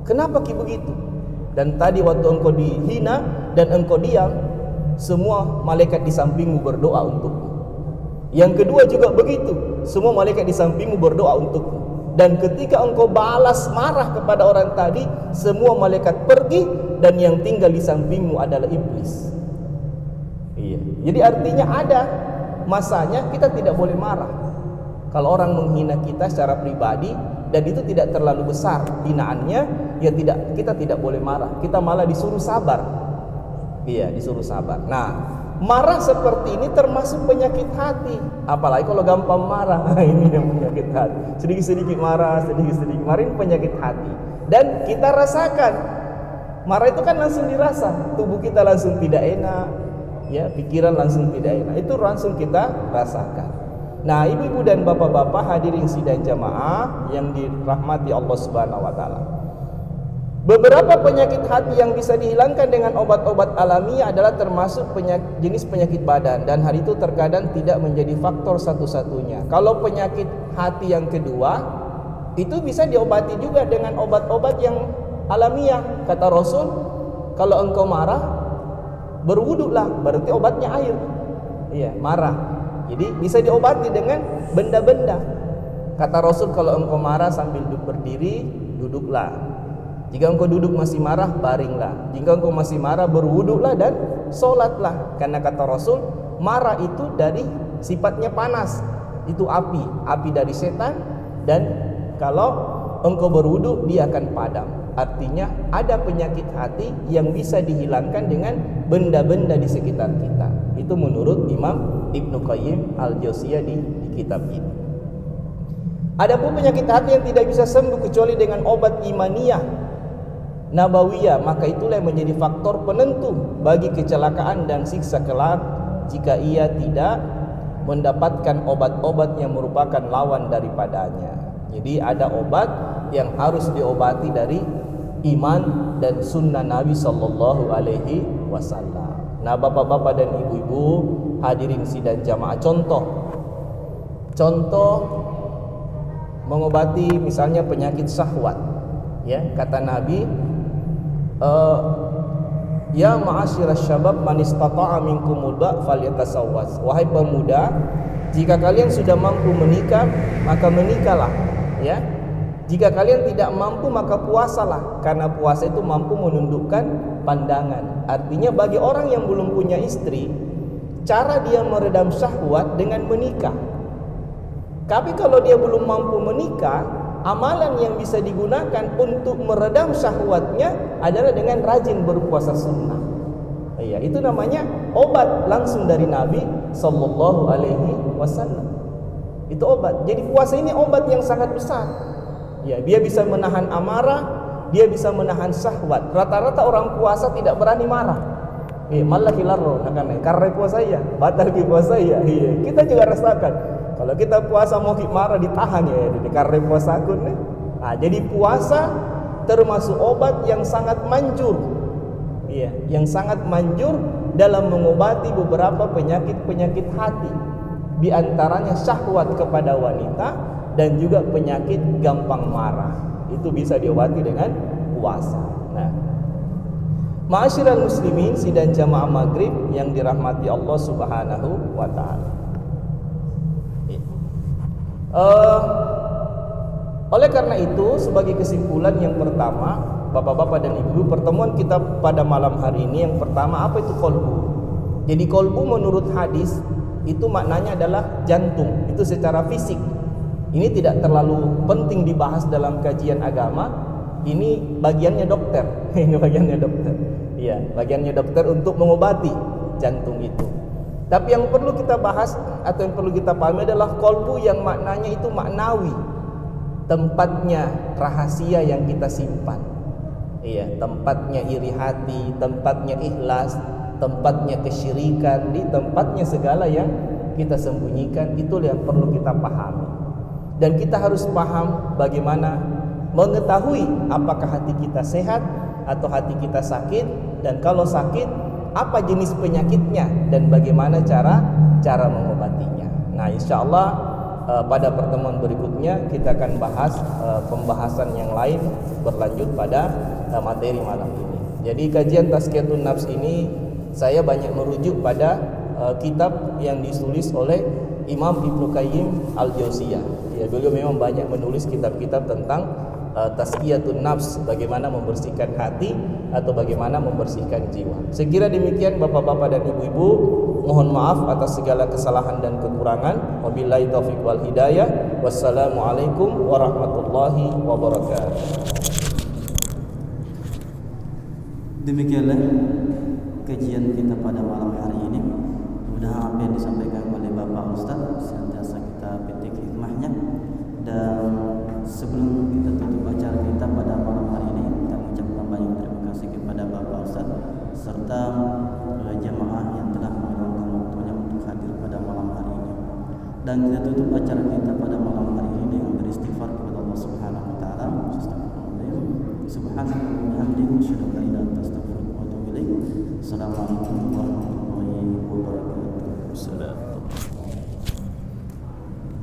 Kenapa ki begitu? Dan tadi waktu engkau dihina dan engkau diam, semua malaikat di sampingmu berdoa untukmu. Yang kedua juga begitu, semua malaikat di sampingmu berdoa untukmu. Dan ketika engkau balas marah kepada orang tadi, semua malaikat pergi dan yang tinggal di sampingmu adalah iblis. Iya. Jadi artinya ada masanya kita tidak boleh marah. Kalau orang menghina kita secara pribadi dan itu tidak terlalu besar hinaannya, ya kita tidak boleh marah. Kita malah disuruh sabar. Iya, disuruh sabar. Nah, marah seperti ini termasuk penyakit hati. Apalagi kalau gampang marah. Ini yang penyakit hati. Sedikit-sedikit marah, sedikit-sedikit marah, ini penyakit hati. Dan kita rasakan. Marah itu kan langsung dirasa. Tubuh kita langsung tidak enak, ya, pikiran langsung tidak enak. Itu langsung kita rasakan. Nah, ibu-ibu dan bapak-bapak hadirin sidang jamaah yang dirahmati Allah Subhanahu wa taala. Beberapa penyakit hati yang bisa dihilangkan dengan obat-obat alamiah adalah termasuk jenis penyakit badan, dan hal itu terkadang tidak menjadi faktor satu-satunya. Kalau penyakit hati yang kedua itu bisa diobati juga dengan obat-obat yang alamiah. Kata Rasul, kalau engkau marah, berwuduklah, berarti obatnya air. Iya, marah. Jadi bisa diobati dengan benda-benda. Kata Rasul, kalau engkau marah sambil berdiri, duduklah. Jika engkau duduk masih marah, baringlah. Jika engkau masih marah, berwuduklah dan sholatlah. Karena kata Rasul, marah itu dari sifatnya panas. Itu api dari setan. Dan kalau engkau berwuduk, dia akan padam. Artinya ada penyakit hati yang bisa dihilangkan dengan benda-benda di sekitar kita. Itu menurut Imam Ibnu Qayyim Al-Jauziyah di kitab ini. Adapun penyakit hati yang tidak bisa sembuh kecuali dengan obat imaniyah nabawiyah, maka itulah yang menjadi faktor penentu bagi kecelakaan dan siksa kelak jika ia tidak mendapatkan obat-obat yang merupakan lawan daripadanya. Jadi ada obat yang harus diobati dari iman dan sunnah Nabi Sallallahu Alaihi Wasallam. Nah, bapak-bapak dan ibu-ibu hadirin sidang jamaah, contoh mengobati misalnya penyakit syahwat, ya, kata Nabi, ya ma'asyiras syabab man istata'a minkumul ba' falyatasawwaz. Wahai pemuda, jika kalian sudah mampu menikah, maka menikahlah, ya. Jika kalian tidak mampu, maka puasalah, karena puasa itu mampu menundukkan pandangan. Artinya bagi orang yang belum punya istri, cara dia meredam syahwat dengan menikah. Tapi kalau dia belum mampu menikah, amalan yang bisa digunakan untuk meredam syahwatnya adalah dengan rajin berpuasa sunnah. Ya, itu namanya obat langsung dari Nabi Sallallahu Alaihi Wasallam. Itu obat. Jadi puasa ini obat yang sangat besar. Ya, dia bisa menahan amarah, dia bisa menahan syahwat. Rata-rata orang puasa tidak berani marah. Malah hilarro, karena puasa ya, batal ki puasa ya. Kita juga rasakan. Kalau kita puasa mau marah ditahan ya, karena puasa aku nih. Nah, jadi puasa termasuk obat yang sangat manjur. Iya, yang sangat manjur dalam mengobati beberapa penyakit-penyakit hati. Di antaranya syahwat kepada wanita dan juga penyakit gampang marah. Itu bisa diobati dengan puasa. Nah, ma'asyiral muslimin sidang jamaah maghrib yang dirahmati Allah Subhanahu wa taala. Oleh karena itu, sebagai kesimpulan yang pertama, bapak-bapak dan ibu, pertemuan kita pada malam hari ini yang pertama, apa itu qalbu? Jadi qalbu menurut hadis itu maknanya adalah jantung, itu secara fisik. Ini tidak terlalu penting dibahas dalam kajian agama. Ini bagiannya dokter. Ini bagiannya dokter. Iya, bagiannya dokter untuk mengobati jantung itu. Tapi yang perlu kita bahas atau yang perlu kita pahami adalah qalbu yang maknanya itu maknawi. Tempatnya rahasia yang kita simpan. Iya, tempatnya iri hati, tempatnya ikhlas, tempatnya kesyirikan, di tempatnya segala yang kita sembunyikan. Itulah yang perlu kita pahami. Dan kita harus paham bagaimana mengetahui apakah hati kita sehat atau hati kita sakit, dan kalau sakit apa jenis penyakitnya dan bagaimana cara mengobatinya. Nah, insyaallah pada pertemuan berikutnya berikutnya kita akan bahas pembahasan yang lain berlanjut pada materi malam ini. Jadi kajian Tazkiyatun Nafs ini saya banyak merujuk pada kitab yang ditulis oleh Imam Ibnu Qayyim Al-Jauziyah. Ya, beliau memang banyak menulis kitab-kitab tentang Tazkiyatun Nafs, bagaimana membersihkan hati atau bagaimana membersihkan jiwa. Sekira demikian Bapak-bapak dan Ibu-ibu, mohon maaf atas segala kesalahan dan kekurangan. Wabillahi taufiq wal hidayah. Wassalamualaikum warahmatullahi wabarakatuh. Demikianlah kajian kita pada malam hari ini. Mudah-mudahan apa yang disampaikan oleh Bapak Ustaz senantiasa kita petik hikmahnya. Dan sebelum kita tutup acara kita pada malam hari ini, kita mengucapkan banyak terima kasih kepada Bapak Ustaz serta jamaah yang telah meluangkan waktunya untuk hadir pada malam hari ini. Dan kita tutup acara kita pada malam hari ini dengan beristighfar kepada Allah Subhanahu wa taala. Subhanallah wa bihamdihi, asyhadu an la ilaha illa anta, astaghfiruka wa atubu ilaik. Assalamualaikum warahmatullahi wabarakatuh.